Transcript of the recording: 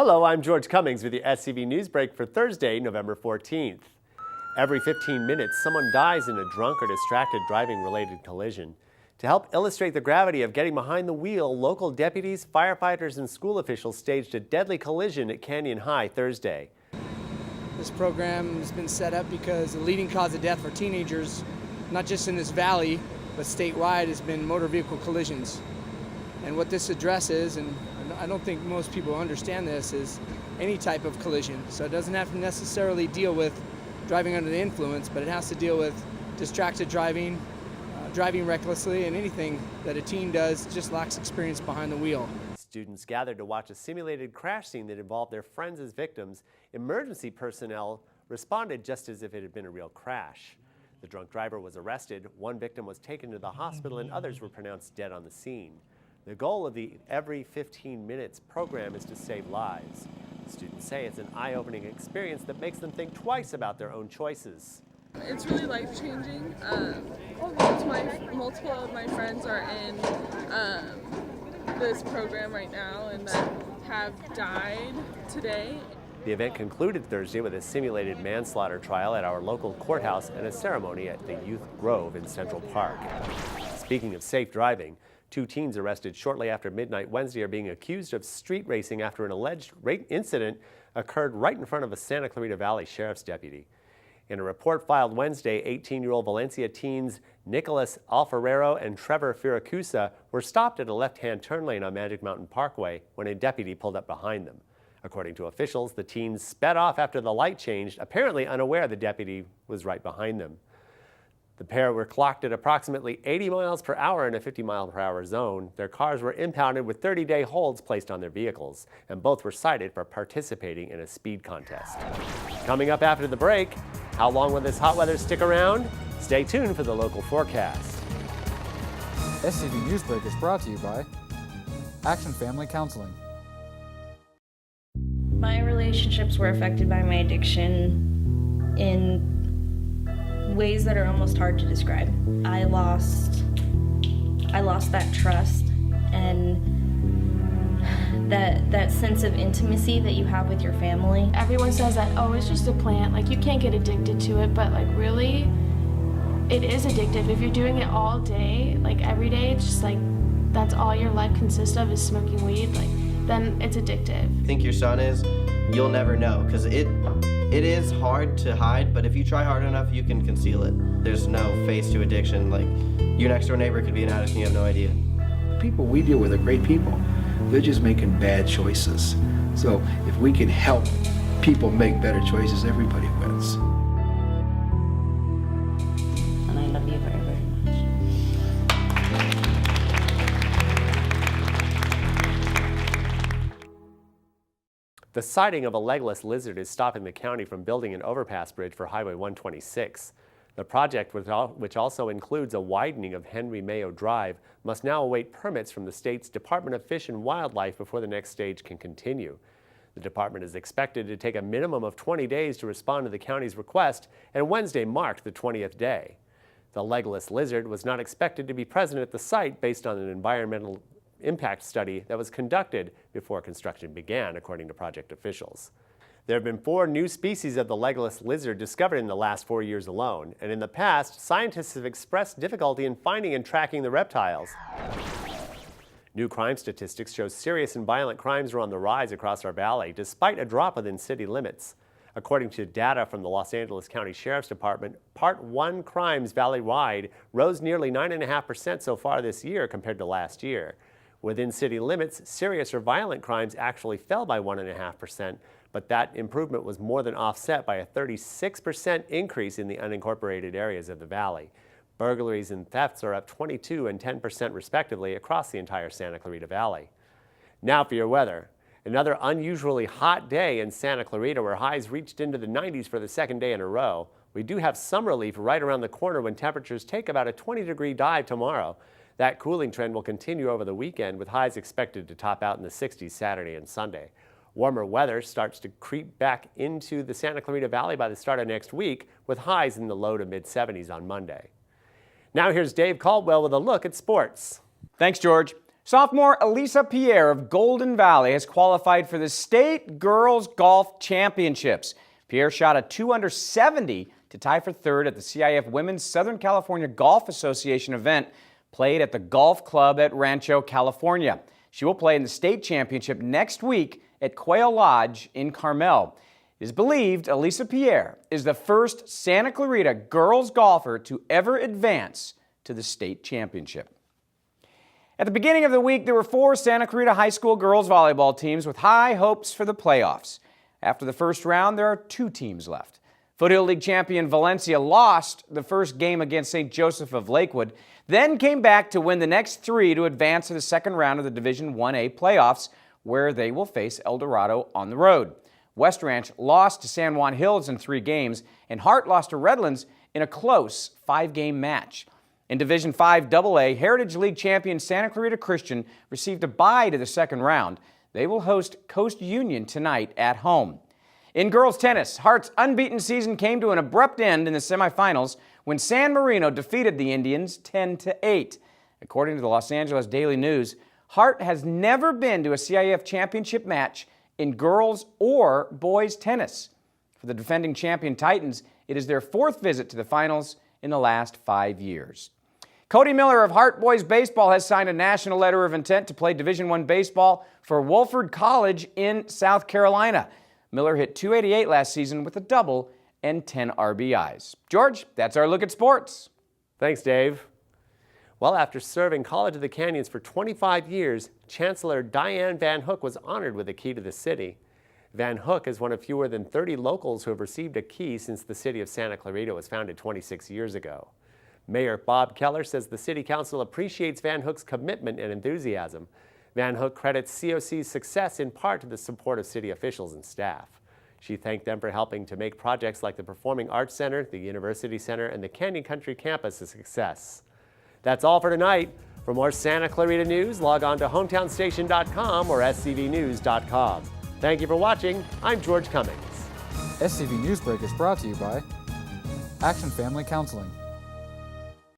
Hello, I'm George Cummings with the SCV NewsBreak for Thursday, November 14th. Every 15 minutes, someone dies in a drunk or distracted driving-related collision. To help illustrate the gravity of getting behind the wheel, local deputies, firefighters, and school officials staged a deadly collision at Canyon High Thursday. This program has been set up because the leading cause of death for teenagers, not just in this valley, but statewide, has been motor vehicle collisions. And what this addresses, and I don't think most people understand this, is any type of collision. So it doesn't have to necessarily deal with driving under the influence, but it has to deal with distracted driving, driving recklessly, and anything that a teen does just lacks experience behind the wheel. Students gathered to watch a simulated crash scene that involved their friends as victims. Emergency personnel responded just as if it had been a real crash. The drunk driver was arrested, one victim was taken to the hospital, and others were pronounced dead on the scene. The goal of the Every 15 Minutes program is to save lives. Students say it's an eye-opening experience that makes them think twice about their own choices. It's really life-changing. Multiple of my friends are in this program right now and that have died today. The event concluded Thursday with a simulated manslaughter trial at our local courthouse and a ceremony at the Youth Grove in Central Park. Speaking of safe driving, 2 teens arrested shortly after midnight Wednesday are being accused of street racing after an alleged rape incident occurred right in front of a Santa Clarita Valley sheriff's deputy. In a report filed Wednesday, 18-year-old Valencia teens Nicholas Alfarero and Trevor Firacusa were stopped at a left-hand turn lane on Magic Mountain Parkway when a deputy pulled up behind them. According to officials, the teens sped off after the light changed, apparently unaware the deputy was right behind them. The pair were clocked at approximately 80 miles per hour in a 50-mile-per-hour zone. Their cars were impounded with 30-day holds placed on their vehicles, and both were cited for participating in a speed contest. Coming up after the break, how long will this hot weather stick around? Stay tuned for the local forecast. SCV NewsBreak is brought to you by Action Family Counseling. My relationships were affected by my addiction in ways that are almost hard to describe. I lost that trust and that sense of intimacy that you have with your family. Everyone says that, oh, it's just a plant, like you can't get addicted to it, but like really, it is addictive. If you're doing it all day, like every day, it's just like that's all your life consists of is smoking weed, like then it's addictive. Think your son is, you'll never know, because it is hard to hide, but if you try hard enough, you can conceal it. There's no face to addiction. Like, your next door neighbor could be an addict and you have no idea. People we deal with are great people. They're just making bad choices. So if we can help people make better choices, everybody wins. And I love you very, very much. The sighting of a legless lizard is stopping the county from building an overpass bridge for Highway 126. The project, which also includes a widening of Henry Mayo Drive, must now await permits from the state's Department of Fish and Wildlife before the next stage can continue. The department is expected to take a minimum of 20 days to respond to the county's request, and Wednesday marked the 20th day. The legless lizard was not expected to be present at the site based on an environmental impact study that was conducted before construction began, according to project officials. There have been 4 new species of the legless lizard discovered in the last 4 years alone, and in the past, scientists have expressed difficulty in finding and tracking the reptiles. New crime statistics show serious and violent crimes are on the rise across our valley, despite a drop within city limits. According to data from the Los Angeles County Sheriff's Department, Part 1 crimes valley-wide rose nearly 9.5% so far this year compared to last year. Within city limits, serious or violent crimes actually fell by 1.5%, but that improvement was more than offset by a 36% increase in the unincorporated areas of the valley. Burglaries and thefts are up 22 and 10% respectively across the entire Santa Clarita Valley. Now for your weather. Another unusually hot day in Santa Clarita where highs reached into the 90s for the second day in a row. We do have some relief right around the corner when temperatures take about a 20-degree dive tomorrow. That cooling trend will continue over the weekend with highs expected to top out in the 60s Saturday and Sunday. Warmer weather starts to creep back into the Santa Clarita Valley by the start of next week with highs in the low to mid-70s on Monday. Now here's Dave Caldwell with a look at sports. Thanks, George. Sophomore Elisa Pierre of Golden Valley has qualified for the State Girls Golf Championships. Pierre shot a 2 under 70 to tie for third at the CIF Women's Southern California Golf Association event played at the Golf Club at Rancho, California. She will play in the state championship next week at Quail Lodge in Carmel. It is believed Elisa Pierre is the first Santa Clarita girls golfer to ever advance to the state championship. At the beginning of the week, there were 4 Santa Clarita High School girls volleyball teams with high hopes for the playoffs. After the first round, there are 2 teams left. Foothill League champion Valencia lost the first game against St. Joseph of Lakewood, then came back to win the next 3 to advance to the second round of the Division 1A playoffs, where they will face El Dorado on the road. West Ranch lost to San Juan Hills in 3 games, and Hart lost to Redlands in a close 5-game match. In Division 5 AA, Heritage League champion Santa Clarita Christian received a bye to the second round. They will host Coast Union tonight at home. In girls tennis, Hart's unbeaten season came to an abrupt end in the semifinals when San Marino defeated the Indians 10-8. According to the Los Angeles Daily News, Hart has never been to a CIF championship match in girls or boys tennis. For the defending champion Titans, it is their 4th visit to the finals in the last 5 years. Cody Miller of Hart Boys Baseball has signed a national letter of intent to play Division I baseball for Wofford College in South Carolina. Miller hit .288 last season with a double and 10 RBIs. George, that's our look at sports. Thanks, Dave. Well, after serving College of the Canyons for 25 years, Chancellor Dianne Van Hook was honored with a key to the city. Van Hook is one of fewer than 30 locals who have received a key since the city of Santa Clarita was founded 26 years ago. Mayor Bob Keller says the City Council appreciates Van Hook's commitment and enthusiasm. Van Hook credits COC's success in part to the support of city officials and staff. She thanked them for helping to make projects like the Performing Arts Center, the University Center, and the Canyon Country Campus a success. That's all for tonight. For more Santa Clarita news, log on to hometownstation.com or scvnews.com. Thank you for watching. I'm George Cummings. SCV NewsBreak is brought to you by Action Family Counseling.